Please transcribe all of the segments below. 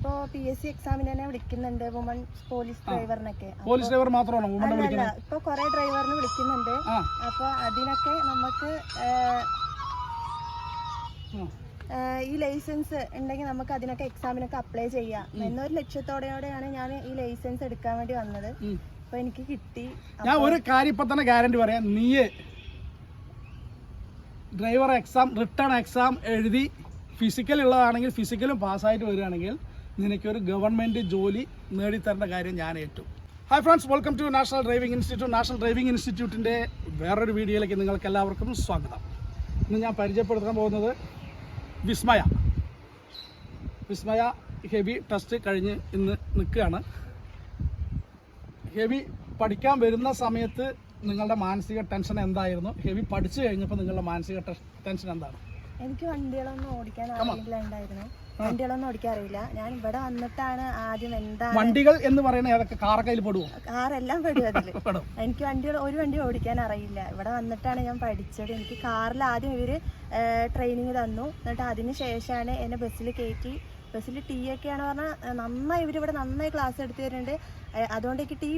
ഇപ്പോ PSC എക്സാമിന് തന്നെ വിളിക്കുന്നുണ്ട് വുമൺസ് പോലീസ് ഡ്രൈവറിനൊക്കെ. പോലീസ് ഡ്രൈവർ മാത്രമാണോ വുമൺ വിളിക്കുന്നത്? ഇപ്പൊ കുറെ ഡ്രൈവറിന് വിളിക്കുന്നുണ്ട്. അപ്പൊ അതിനൊക്കെ നമുക്ക് ഈ ലൈസൻസ് ഉണ്ടെങ്കിൽ നമുക്ക് അതിനൊക്കെ എക്സാമിനൊക്കെ അപ്ലൈ ചെയ്യാം എന്നൊരു ലക്ഷ്യത്തോടെയാണ് ഞാൻ ഈ ലൈസൻസ് എടുക്കാൻ വേണ്ടി വന്നത്. അപ്പൊ എനിക്ക് കിട്ടി. ഞാൻ ഒരു കാര്യം ഇപ്പൊ തന്നെ ഗ്യാരണ്ടി പറയാം, നീ ഡ്രൈവർ എക്സാം റിട്ടേൺ എക്സാം എഴുതി ഫിസിക്കൽ ഉള്ളതാണെങ്കിൽ ഫിസിക്കലും പാസ്സായിട്ട് വരികയാണെങ്കിൽ നിനക്കൊരു ഗവൺമെൻറ് ജോലി നേടിത്തരേണ്ട കാര്യം ഞാൻ ഏറ്റു. Hi friends, welcome to National Driving Institute. National Driving ഇൻസ്റ്റിറ്റ്യൂട്ടിൻ്റെ വേറൊരു വീഡിയോയിലേക്ക് നിങ്ങൾക്ക് എല്ലാവർക്കും സ്വാഗതം. ഇന്ന് ഞാൻ പരിചയപ്പെടുത്താൻ പോകുന്നത് വിസ്മയ ഹെവി ടെസ്റ്റ് കഴിഞ്ഞ് ഇന്ന് നിൽക്കുകയാണ്. ഹെവി പഠിക്കാൻ വരുന്ന സമയത്ത് നിങ്ങളുടെ മാനസിക ടെൻഷൻ എന്തായിരുന്നു? ഹെവി പഠിച്ചു കഴിഞ്ഞപ്പോൾ നിങ്ങളുടെ മാനസിക ടെൻഷൻ എന്താണ്? എനിക്ക് വണ്ടികളൊന്നും ഓടിക്കാൻ അറിയില്ല. വണ്ടികളൊന്നും ഓടിക്കാൻ അറിയില്ല. ഞാൻ ഇവിടെ വന്നിട്ടാണ് ആദ്യം എന്താണ് വണ്ടികൾ എന്ന് പറയുന്നത് ഏതൊക്കെ? കാറൊക്കെ അതിൽ പെടുവോ? കാറെല്ലാം പെടും അതിൽ. എനിക്ക് ഒരു വണ്ടി ഓടിക്കാൻ അറിയില്ല. ഇവിടെ വന്നിട്ടാണ് ഞാൻ പഠിച്ചത്. എനിക്ക് കാറിൽ ആദ്യം ഇവര് ട്രെയിനിങ് തന്നു. എന്നിട്ട് അതിന് ശേഷമാണ് എന്നെ ബസ്സിൽ കയറ്റി. ബസ്സിൽ ടീ ഒക്കെയാണ് പറഞ്ഞാൽ നന്നായി ഇവരിവിടെ നന്നായി ക്ലാസ് എടുത്തു തരുന്നുണ്ട്. അതുകൊണ്ട് എനിക്ക് ടീ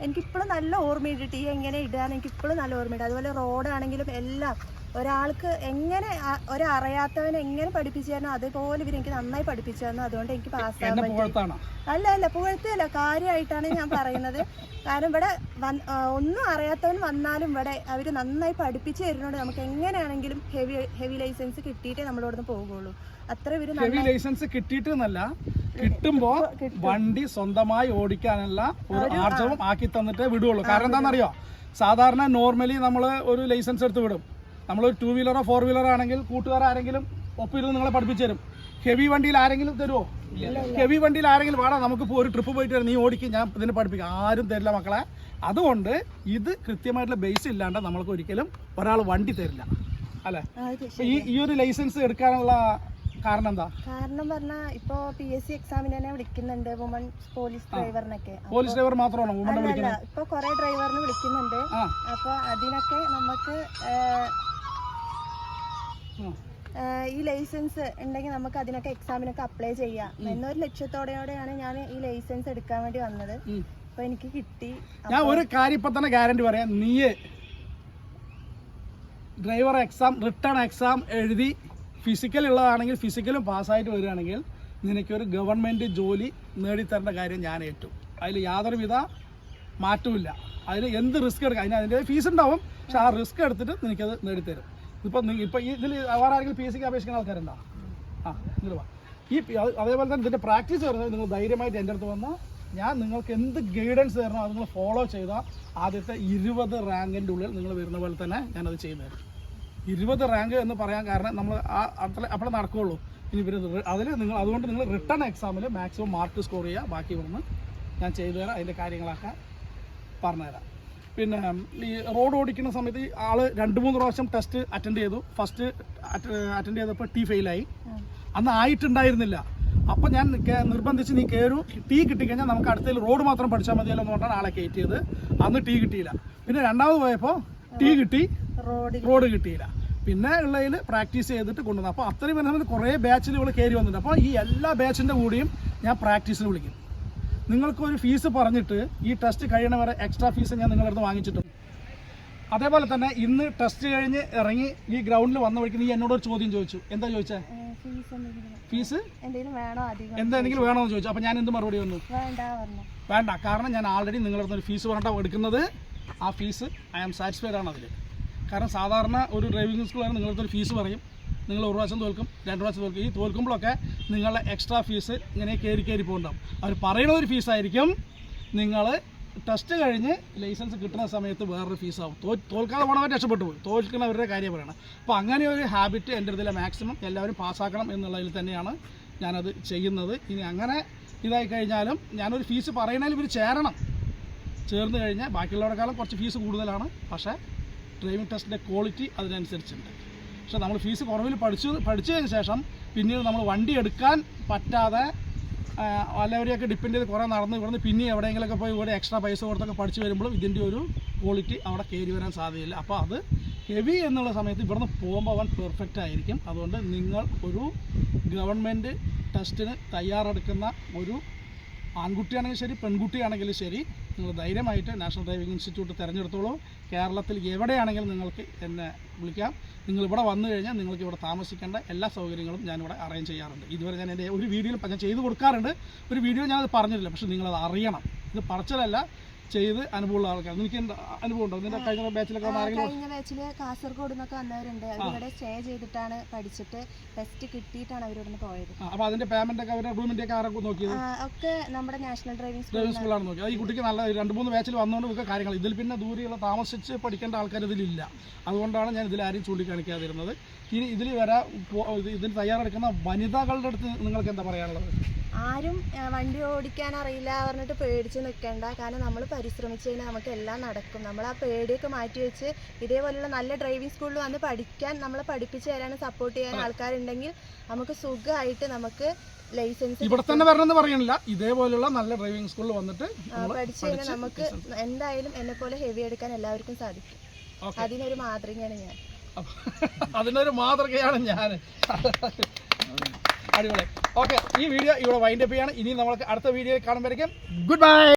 എനിക്കിപ്പോഴും നല്ല ഓർമ്മയുണ്ട്. ടീ എങ്ങനെ ഇടാന്ന് എനിക്കിപ്പോഴും നല്ല ഓർമ്മയുണ്ട്. അതുപോലെ റോഡാണെങ്കിലും എല്ലാം ഒരാൾക്ക് എങ്ങനെ ഒരറിയാത്തവനെ എങ്ങനെ പഠിപ്പിച്ചു തരണം അതുപോലെ ഇവർ എനിക്ക് നന്നായി പഠിപ്പിച്ചു തന്നു. അതുകൊണ്ട് എനിക്ക് പാസ്സാകാൻ പറ്റും. അല്ല പുകഴ്ത്തല്ല, കാര്യമായിട്ടാണ് ഞാൻ പറയുന്നത്. കാരണം ഇവിടെ ഒന്നും അറിയാത്തവൻ വന്നാലും ഇവിടെ അവർ നന്നായി പഠിപ്പിച്ചു തരുന്നുണ്ട്. നമുക്ക് എങ്ങനെയാണെങ്കിലും ഹെവി ലൈസൻസ് കിട്ടിയിട്ടേ നമ്മളോടൊന്ന് പോകുള്ളൂ. അത്ര ഇവര് ഹെവി ലൈസൻസ് കിട്ടിയിട്ടെന്നല്ല, കിട്ടുമ്പോ വണ്ടി സ്വന്തമായി ഓടിക്കാനുള്ള ഒരു ആർജവം ആക്കി തന്നിട്ടേ വിടുള്ളൂ. കാരണം എന്താണെന്നറിയോ? സാധാരണ നോർമലി നമ്മൾ ഒരു ലൈസൻസ് എടുത്ത് വിടും. നമ്മളൊരു 2 വീലറോ 4 വീലറോ ആണെങ്കിൽ കൂട്ടുകാരാരെങ്കിലും ഒപ്പിരുന്ന് നിങ്ങളെ പഠിപ്പിച്ചു തരും. ഹെവി വണ്ടിയിൽ ആരെങ്കിലും തരുമോ? ഹെവി വണ്ടിയിൽ ആരെങ്കിലും വേണം നമുക്കിപ്പോൾ ഒരു ട്രിപ്പ് പോയിട്ട് വരാം, നീ ഓടിക്കും, ഞാൻ ഇതിനെ പഠിപ്പിക്കാം, ആരും തരില്ല മക്കളെ. അതുകൊണ്ട് ഇത് കൃത്യമായിട്ടുള്ള ബേസ് ഇല്ലാണ്ട് നമ്മൾക്ക് ഒരിക്കലും ഒരാൾ വണ്ടി തരില്ല, അല്ലേ? ഈ ഒരു ലൈസൻസ് എടുക്കാനുള്ള കാരണം എന്താ? കാരണം പറഞ്ഞാൽ ഇപ്പൊ PSC എക്സാമിന് തന്നെ വിളിക്കുന്നുണ്ട് വുമൺസ് പോലീസ് ഡ്രൈവറിനൊക്കെ. പോലീസ് ഡ്രൈവർ മാത്രമാണോ വുമൺ വിളിക്കുന്നത്? ഇപ്പൊ കുറെ ഡ്രൈവറിന് വിളിക്കുന്നുണ്ട്. അപ്പൊ അതിനൊക്കെ നമുക്ക് ഈ ലൈസൻസ് ഉണ്ടെങ്കിൽ നമുക്ക് അതിനൊക്കെ എക്സാമിനൊക്കെ അപ്ലൈ ചെയ്യാം എന്നൊരു ലക്ഷ്യത്തോടെയാണ് ഞാൻ ഈ ലൈസൻസ് എടുക്കാൻ വേണ്ടി വന്നത്. അപ്പൊ എനിക്ക് കിട്ടി. ഞാൻ ഒരു കാര്യം ഇപ്പൊ തന്നെ ഗ്യാരണ്ടി പറയാം, നീ ഡ്രൈവർ എക്സാം റിട്ടേൺ എക്സാം എഴുതി ഫിസിക്കൽ ഉള്ളതാണെങ്കിൽ ഫിസിക്കലും പാസ്സായിട്ട് വരികയാണെങ്കിൽ നിനക്കൊരു ഗവൺമെൻറ് ജോലി നേടിത്തരേണ്ട കാര്യം ഞാൻ ഏറ്റു. അതിൽ യാതൊരുവിധ മാറ്റമില്ല. അതിന് എന്ത് റിസ്ക് എടുക്കാം, അതിൻ്റെ ഫീസ് ഉണ്ടാവും, പക്ഷെ ആ റിസ്ക് എടുത്തിട്ട് നിനക്കത് നേടിത്തരും. ഇപ്പം ഇതിൽ വേറെ ആരെങ്കിലും PSCക്ക് അപേക്ഷിക്കുന്ന ആൾക്കാരുണ്ടോ? ഇങ്ങോട്ട് വാ. അതേപോലെ തന്നെ ഇതിൻ്റെ പ്രാക്ടീസ് വരുന്നത് നിങ്ങൾ ധൈര്യമായിട്ട് എൻ്റെ അടുത്ത് വന്നാൽ ഞാൻ നിങ്ങൾക്ക് എന്ത് ഗൈഡൻസ് തരണം അത് നിങ്ങൾ ഫോളോ ചെയ്താൽ ആദ്യത്തെ 20 റാങ്കിൻ്റെ ഉള്ളിൽ നിങ്ങൾ വരുന്ന പോലെ തന്നെ ഞാനത് ചെയ്തു തരും. 20 റാങ്ക് എന്ന് പറയാൻ കാരണം നമ്മൾ അപ്പോൾ നടക്കുകയുള്ളൂ. ഇനി അതുകൊണ്ട് നിങ്ങൾ റിട്ടേൺ എക്സാമിൽ മാക്സിമം മാർക്ക് സ്കോർ ചെയ്യുക. ബാക്കി ഇവിടുന്ന് ഞാൻ ചെയ്തു തരാം, അതിൻ്റെ കാര്യങ്ങളൊക്കെ പറഞ്ഞുതരാം. പിന്നെ ഈ റോഡ് ഓടിക്കുന്ന സമയത്ത് ആൾ 2-3 പ്രാവശ്യം ടെസ്റ്റ് അറ്റൻഡ് ചെയ്തു. ഫസ്റ്റ് അറ്റൻഡ് ചെയ്തപ്പോൾ ടീ ഫെയിലായി. അന്ന് ആയിട്ടുണ്ടായിരുന്നില്ല. അപ്പോൾ ഞാൻ നിർബന്ധിച്ച് നീ കയറൂ, ടീ കിട്ടിക്കഴിഞ്ഞാൽ നമുക്ക് അടുത്തതിൽ റോഡ് മാത്രം പഠിച്ചാൽ മതിയല്ലോ എന്ന് പറഞ്ഞാൽ ആളെ കയറ്റിയത്. അന്ന് ടീ കിട്ടിയില്ല. പിന്നെ രണ്ടാമത് പോയപ്പോൾ ടീ കിട്ടി, റോഡ് കിട്ടിയില്ല. പിന്നെ ഉള്ളതിൽ പ്രാക്ടീസ് ചെയ്തിട്ട് കൊണ്ടുവന്നു. അപ്പോൾ അത്രയും വരുന്ന കുറേ ബാച്ചിൽ ഇവൾ കയറി വന്നിട്ടുണ്ട്. അപ്പോൾ ഈ എല്ലാ ബാച്ചിൻ്റെ കൂടിയും ഞാൻ പ്രാക്ടീസിന് വിളിക്കും. നിങ്ങൾക്കൊരു ഫീസ് പറഞ്ഞിട്ട് ഈ ടെസ്റ്റ് കഴിയണവരെ എക്സ്ട്രാ ഫീസ് ഞാൻ നിങ്ങളുടെ അടുത്ത് വാങ്ങിച്ചിട്ടുണ്ട്. അതേപോലെ തന്നെ ഇന്ന് ടെസ്റ്റ് കഴിഞ്ഞ് ഇറങ്ങി ഈ ഗ്രൗണ്ടിൽ വന്ന വഴിക്ക് നീ എന്നോടൊരു ചോദ്യം ചോദിച്ചു. എന്താ ചോദിച്ചേ? ഫീസ് എന്തെങ്കിലും വേണമെന്ന് ചോദിച്ചു. അപ്പോൾ ഞാൻ എന്ത് മറുപടി വന്നു? വേണ്ട. കാരണം ഞാൻ ആൾറെഡി നിങ്ങളുടെ അടുത്ത് ഒരു ഫീസ് പറഞ്ഞിട്ടാണ് എടുക്കുന്നത്. ആ ഫീസ് ഐ ആം സാറ്റിസ്ഫൈഡ് ആണ് അതിൽ. കാരണം സാധാരണ ഒരു ഡ്രൈവിംഗ് സ്കൂളാണ് നിങ്ങളടുത്തൊരു ഫീസ് പറയും, നിങ്ങൾ 1 പ്രാവശ്യം തോൽക്കും, 2 പ്രാവശ്യം തോൽക്കും. ഈ തോൽക്കുമ്പോഴൊക്കെ നിങ്ങളുടെ എക്സ്ട്രാ ഫീസ് ഇങ്ങനെ കയറി പോകുന്നുണ്ടാവും. അവർ പറയുന്ന ഒരു ഫീസായിരിക്കും, നിങ്ങൾ ടെസ്റ്റ് കഴിഞ്ഞ് ലൈസൻസ് കിട്ടുന്ന സമയത്ത് വേറൊരു ഫീസാവും. തോൽക്കാതെ പോകണവർ രക്ഷപ്പെട്ടു പോയി, തോൽക്കുന്നവരുടെ കാര്യം പറയണം. അപ്പോൾ അങ്ങനെ ഒരു ഹാബിറ്റ് എൻ്റെ ഇതിലെ മാക്സിമം എല്ലാവരും പാസ്സാക്കണം എന്നുള്ളതിൽ തന്നെയാണ് ഞാനത് ചെയ്യുന്നത്. ഇനി അങ്ങനെ ഇതായി കഴിഞ്ഞാലും ഞാനൊരു ഫീസ് പറയുന്നതിൽ ഇവർ ചേർന്ന് കഴിഞ്ഞാൽ ബാക്കിയുള്ളവരെക്കാളും കുറച്ച് ഫീസ് കൂടുതലാണ്. പക്ഷേ ഡ്രൈവിംഗ് ടെസ്റ്റിൻ്റെ ക്വാളിറ്റി അതിനനുസരിച്ചുണ്ട്. പക്ഷേ നമ്മൾ ഫീസ് കുറവിൽ പഠിച്ചതിന് ശേഷം പിന്നീട് നമ്മൾ വണ്ടി എടുക്കാൻ പറ്റാതെ എല്ലാവരെയൊക്കെ ഡിപ്പെൻഡ് ചെയ്ത് കുറേ നടന്ന് ഇവിടുന്ന് പിന്നെ എവിടെയെങ്കിലുമൊക്കെ പോയി ഇവിടെ എക്സ്ട്രാ പൈസ കൊടുത്തൊക്കെ പഠിച്ച് വരുമ്പോഴും ഇതിൻ്റെ ഒരു ക്വാളിറ്റി അവിടെ കയറി വരാൻ സാധ്യതയില്ല. അപ്പോൾ അത് ഹെവി എന്നുള്ള സമയത്ത് ഇവിടുന്ന് പോകുമ്പോൾ അവൻ പെർഫെക്റ്റ് ആയിരിക്കും. അതുകൊണ്ട് നിങ്ങൾ ഒരു ഗവൺമെൻറ് ടെസ്റ്റിന് തയ്യാറെടുക്കുന്ന ഒരു ആൺകുട്ടിയാണെങ്കിലും ശരി പെൺകുട്ടിയാണെങ്കിലും ശരി നിങ്ങൾ ധൈര്യമായിട്ട് നാഷണൽ ഡ്രൈവിംഗ് ഇൻസ്റ്റിറ്റ്യൂട്ട് തിരഞ്ഞെടുത്തോളൂ. കേരളത്തിൽ എവിടെയാണെങ്കിലും നിങ്ങൾക്ക് എന്നെ വിളിക്കാം. നിങ്ങൾ ഇവിടെ വന്നു കഴിഞ്ഞാൽ നിങ്ങൾക്ക് ഇവിടെ താമസിക്കേണ്ട എല്ലാ സൗകര്യങ്ങളും ഞാനിവിടെ അറേഞ്ച് ചെയ്യാറുണ്ട്. ഇതുവരെ ഞാൻ എൻ്റെ ഒരു വീഡിയോയിൽ ഞാൻ ചെയ്ത് കൊടുക്കാറുണ്ട്. ഒരു വീഡിയോ ഞാനത് പറഞ്ഞിട്ടില്ല, പക്ഷേ നിങ്ങളത് അറിയണം. ഇത് പറച്ചിലല്ല, ചെയ്ത് അനുഭവമുള്ള ആൾക്കാർ. എനിക്ക് അനുഭവം ഉണ്ടോ? നിന്റെ കഴിഞ്ഞ ബാച്ചിലൊക്കെ കഴിഞ്ഞ ബാച്ചിൽ കാസർഗോഡ് നിന്നൊക്കെ വന്നവരുണ്ട്. അവരിവിടെ സ്റ്റേ ചെയ്തിട്ടാണ് പഠിച്ചിട്ട് ടെസ്റ്റ് കിട്ടിയിട്ടാണ് അവരിവിടുന്ന് പോയത്. അപ്പോൾ അതിന്റെ പേയ്മെന്റ് ഒക്കെ അവരുടെ റൂമിന്റെ ഒക്കെ ആരൊക്കെ നോക്കിയത്? ഒക്കെ നമ്മുടെ നാഷണൽ ഡ്രൈവിംഗ് സ്കൂളാണ് നോക്കിയത്. ഈ കുട്ടിക്ക് നല്ല 2-3 ബാച്ചിൽ വന്നുകൊണ്ട് ഒക്കെ കാര്യങ്ങൾ ഇതിൽ പിന്നെ ദൂരെയുള്ള താമസിച്ച് പഠിക്കേണ്ട ആൾക്കാർ ഇതിലില്ല. അതുകൊണ്ടാണ് ഞാൻ ഇതിലാരും ചൂണ്ടിക്കാണിക്കാതിരുന്നത്. ഇനി ഇതിൽ ഇതിന് തയ്യാറെടുക്കുന്ന വനിതകളുടെ അടുത്ത് നിങ്ങൾക്ക് എന്താ പറയാനുള്ളത്? ആരും വണ്ടി ഓടിക്കാൻ അറിയില്ല പറഞ്ഞിട്ട് പേടിച്ച് നിൽക്കേണ്ട. കാരണം നമ്മൾ പരിശ്രമിച്ച് കഴിഞ്ഞാൽ നമുക്ക് എല്ലാം നടക്കും. നമ്മൾ ആ പേടിയൊക്കെ മാറ്റി വെച്ച് ഇതേപോലെയുള്ള നല്ല ഡ്രൈവിംഗ് സ്കൂളിൽ വന്ന് പഠിക്കാൻ, നമ്മളെ പഠിപ്പിച്ച് തരാനും സപ്പോർട്ട് ചെയ്യാൻ ആൾക്കാരുണ്ടെങ്കിൽ നമുക്ക് സുഖമായിട്ട് നമുക്ക് ലൈസൻസ് ഇവിടെ തന്നെ വരണമെന്ന് പറയണില്ല. ഇതേപോലെയുള്ള നല്ല ഡ്രൈവിംഗ് സ്കൂളിൽ വന്നിട്ട് പഠിച്ചു കഴിഞ്ഞാൽ നമുക്ക് എന്തായാലും എന്നെ പോലെ ഹെവി എടുക്കാൻ എല്ലാവർക്കും സാധിക്കും. അതിനൊരു മാതൃകയാണ് ഞാൻ. അതിനൊരു മാതൃകയാണ് ഞാൻ. അടിപൊളി. ഓക്കെ, ഈ വീഡിയോ ഇവിടെ വൈൻഡപ്പ് ചെയ്യാണ്. ഇനി നമ്മൾക്ക് അടുത്ത വീഡിയോയിൽ കാണുമ്പോഴേക്കും ഗുഡ് ബൈ.